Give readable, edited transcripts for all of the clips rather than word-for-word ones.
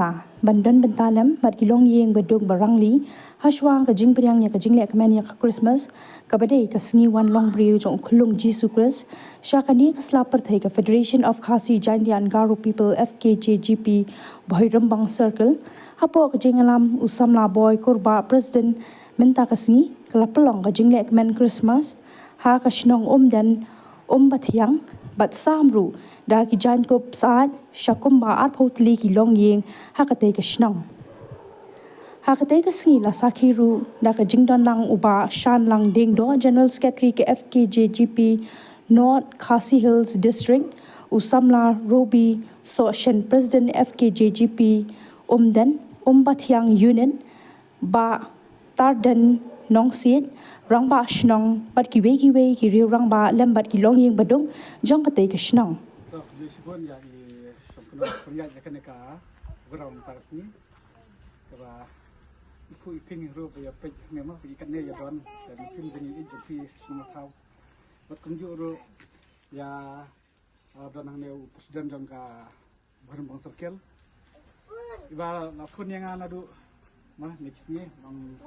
ta bandon bentalem mat kilong yeng bedung barangli haswa ka jing priang ya ka jing le kmen ya ka Christmas ka bade ka sngi wan long briu jong khulung Jesus Christ shakani ka slapar thai ka Federation of Khasi Jaintian Garo People FKJGP Bhoirambang Circle hapo ka jingalam usamla boy kurba president menta ka sngi kala pelong ka jing le kmen Christmas ha ka shnong dan bathiang bat samru da ki jan kop saat shakumba at photli ki long yeng hakate ka shnang hakate ka singi la sakhiru da ka jingdon lang uba shan lang ding do general secretary ke FKJGP North Khasi Hills District usamla robi so shen president FKJGP dan bathiang unit ba tardan nongsit rangba shnong bat ki we ki riu rangba lembat ki long yeng badung jong kate ka shnong Sibon ya i sempurna punya ya kan ka ground parsi kaba iku iping ro ya pe memang ikan ne ya don dan sim jengi itu pi semua tahu bat kunju ro ya don hang ne presiden jong ka Bhoirambang Circle iba la pun yang adu mah nikisni nang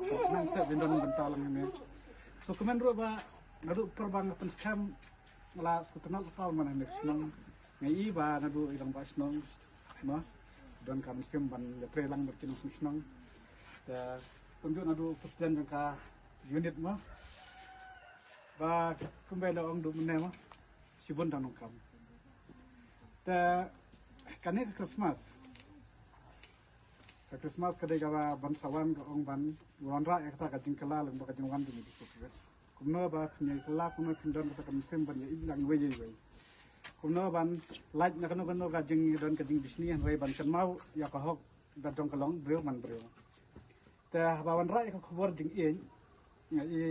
sa bendon bentalang ne so kemen ro ba ngadu perbang penskam la skutenal tahu mana ne senang ngai ba nadu ilang ba senang ma don kam sim ban ya trelang berkin senang da tunjuk nadu presiden ka unit ma ba kumbela ong du mene ma sibon danong kam ta kane Christmas kadai gawa ban sawan ga ong ban wanra ekta ka jingkala lang ba ka jingwan du di kumno ba nyai kala kumno pindon ka kam sim ban ya ilang we kumno ban like na kano ka jing don ka jing bisni han ban kan mau ya ka hok da dong kalong breu man breu ta ba wan ra ka khobor jing e ya i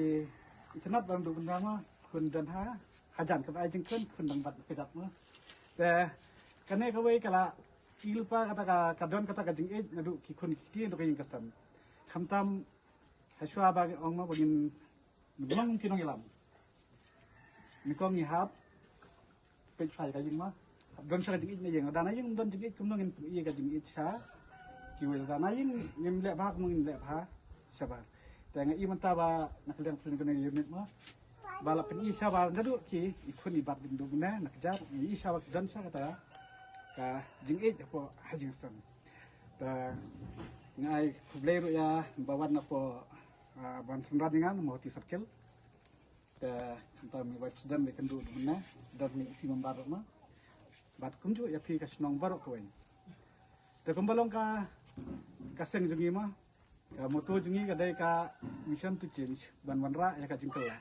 itnat ban du bendama kun dan ha hajan ka ai jing kun dang bat pedat ma ta kane ka we kala ilpa kata ka don kata ka jing e nadu ki kun ki ndo ka jing kasam khamtam haswa ba ong ma bagin belum kinong ilam nikong ihap pe sai ka jing ma don sa jing ne jeng dana jing don jing kumno ngin i ka jing sa ki we dana jing ngim le ba mungin le ba sabar ta nga i manta ba naklang pun kana unit ma bala pen i sa ba nadu ki ikun ibat bindu na nakjar i sa ba don sa kata ka jing po hajing sam ta ngai kubleru ya bawan na po ban sumra dengan mohti circle ta ta mi wach dan me kendu na dan mi isi membarok ma bat kunju ya pi ka snong barok ko en ta kumbalong ka kaseng jungi ma ka moto jungi ka dai ka mission to change ban wanra ya ka jingkela